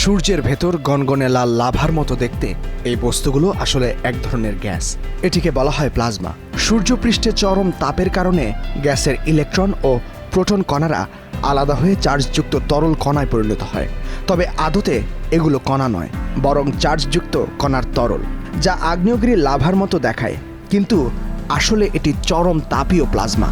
সূর্যের ভেতর গনগনে লাল লাভার মতো দেখতে এই বস্তুগুলো আসলে এক ধরনের গ্যাস। এটিকে বলা হয় প্লাজমা। সূর্যপৃষ্ঠে চরম তাপের কারণে গ্যাসের ইলেকট্রন ও প্রোটন কণারা আলাদা হয়ে চার্জযুক্ত তরল কণায় পরিণত হয়। তবে আদতে এগুলো কণা নয়, বরং চার্জযুক্ত কণার তরল, যা আগ্নেয়গিরির লাভার মতো দেখায়, কিন্তু আসলে এটি চরম তাপীয় প্লাজমা।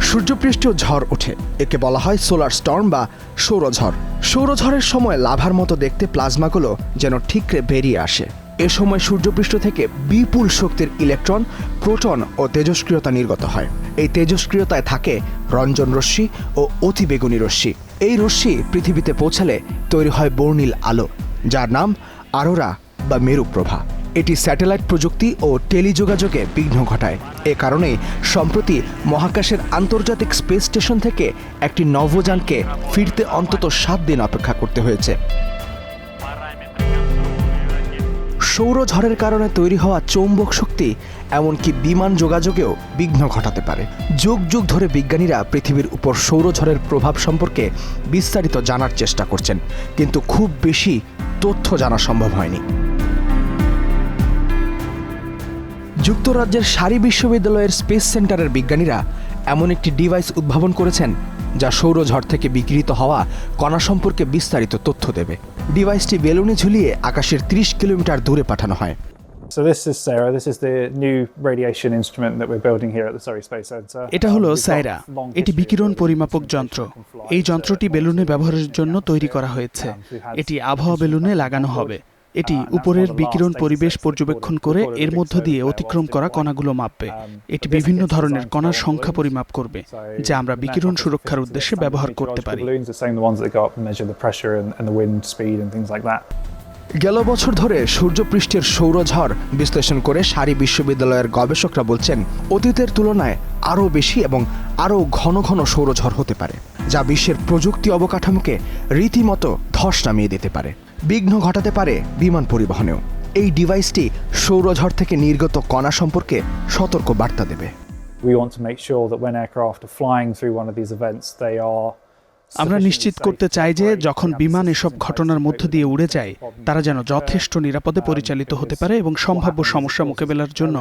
সূর্যপৃষ্ঠেও ঝড় ওঠে, একে বলা হয় সোলার স্টর্ম বা সৌরঝড়। সৌরঝড়ের সময় লাভার মতো দেখতে প্লাজমাগুলো যেন ঠিকরে বেরিয়ে আসে। এ সময় সূর্যপৃষ্ঠ থেকে বিপুল শক্তির ইলেকট্রন, প্রোটন ও তেজস্ক্রিয়তা নির্গত হয়। এই তেজস্ক্রিয়তায় থাকে রঞ্জন রশ্মি ও অতিবেগুনি রশ্মি। এই রশ্মি পৃথিবীতে পৌঁছালে তৈরি হয় বর্ণিল আলো, যার নাম অরোরা বা মেরুপ্রভা। এটি স্যাটেলাইট প্রযুক্তি ও টেলিযোগাযোগে বিঘ্ন ঘটায়। এ কারণেই সম্প্রতি মহাকাশের আন্তর্জাতিক স্পেস স্টেশন থেকে একটি নভোযানকে ফিরতে অন্তত 7 দিন অপেক্ষা করতে হয়েছে। সৌরঝড়ের কারণে তৈরি হওয়া চৌম্বক শক্তি এমনকি বিমান যোগাযোগেও বিঘ্ন ঘটাতে পারে। যুগ যুগ ধরে বিজ্ঞানীরা পৃথিবীর উপর সৌরঝড়ের প্রভাব সম্পর্কে বিস্তারিত জানার চেষ্টা করছেন, কিন্তু খুব বেশি তথ্য জানা সম্ভব হয়নি। যুক্তরাজ্যের সারি বিশ্ববিদ্যালয়ের স্পেস সেন্টারের বিজ্ঞানীরা এমন একটি ডিভাইস উদ্ভাবন করেছেন যা সৌরঝড় থেকে বিকিরিত হওয়া কণা সম্পর্কে বিস্তারিত তথ্য দেবে। ডিভাইসটি বেলুনে ঝুলিয়ে আকাশের 30 কিলোমিটার দূরে পাঠানো হয়। So this is Sarah. This is the new radiation instrument that we're building here at the Surrey Space Centre. এটা হলো সাইরা। এটি বিকিরণ পরিমাপক যন্ত্র। এই যন্ত্রটি বেলুনে ব্যবহারের জন্য তৈরি করা হয়েছে। এটি আবহাওয়া বেলুনে লাগানো হবে। এটি উপরের বিকিরণ পরিবেশ পর্যবেক্ষণ করে এর মধ্য দিয়ে অতিক্রম করা কণাগুলো মাপবে। এটি বিভিন্ন ধরনের কণার সংখ্যা পরিমাপ করবে, যা আমরা বিকিরণ সুরক্ষার উদ্দেশ্যে ব্যবহার করতে পারি। গেল বছর ধরে সূর্যপৃষ্ঠের সৌরঝড় বিশ্লেষণ করে সারি বিশ্ববিদ্যালয়ের গবেষকরা বলছেন, অতীতের তুলনায় আরও বেশি এবং আরও ঘন ঘন সৌরঝড় হতে পারে, যা বিশ্বের প্রযুক্তি অবকাঠামোকে রীতিমতো ধস নামিয়ে দিতে পারে, বিঘ্ন ঘটাতে পারে বিমান পরিবহনেও। এই ডিভাইসটি সৌরঝড় থেকে নির্গত কণা সম্পর্কে সতর্ক বার্তা দেবে। আমরা নিশ্চিত করতে চাই যে যখন বিমান এসব ঘটনার মধ্য দিয়ে উড়ে যায়, তারা যেন যথেষ্ট নিরাপদে পরিচালিত হতে পারে এবং সম্ভাব্য সমস্যা মোকাবেলার জন্য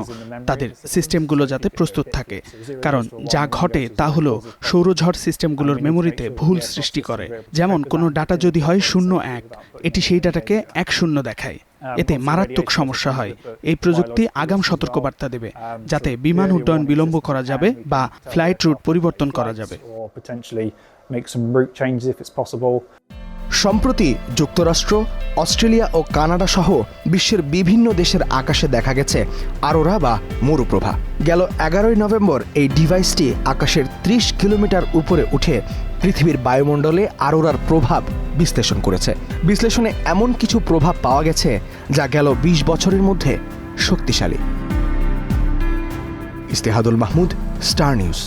তাদের সিস্টেমগুলো যাতে প্রস্তুত থাকে। কারণ যা ঘটে তা হলো সৌরঝড় সিস্টেমগুলোর মেমোরিতে ভুল সৃষ্টি করে। যেমন কোনো ডাটা যদি হয় 0-1, এটি সেই ডাটাকে 1-0 দেখায়। এতে মারাত্মক সমস্যা হয়। এই প্রযুক্তি আগাম সতর্কবার্তা দেবে, যাতে বিমান উড্ডয়ন বিলম্ব করা যাবে বা ফ্লাইট রুট পরিবর্তন করা যাবে। সম্প্রতি যুক্তরাষ্ট্র, অস্ট্রেলিয়া ও কানাডা সহ বিশ্বের বিভিন্ন দেশের আকাশে দেখা গেছে অরোরা বা মরুপ্রভা। গেল 11 নভেম্বর এই ডিভাইসটি আকাশের 30 কিলোমিটার উপরে উঠে পৃথিবীর বায়ুমণ্ডলে অরোরার প্রভাব বিশ্লেষণ করেছে। বিশ্লেষণে এমন কিছু প্রভাব পাওয়া গেছে যা গেল 20 বছরের মধ্যে শক্তিশালী। ইস্তেহাদুল মাহমুদ, স্টার নিউজ।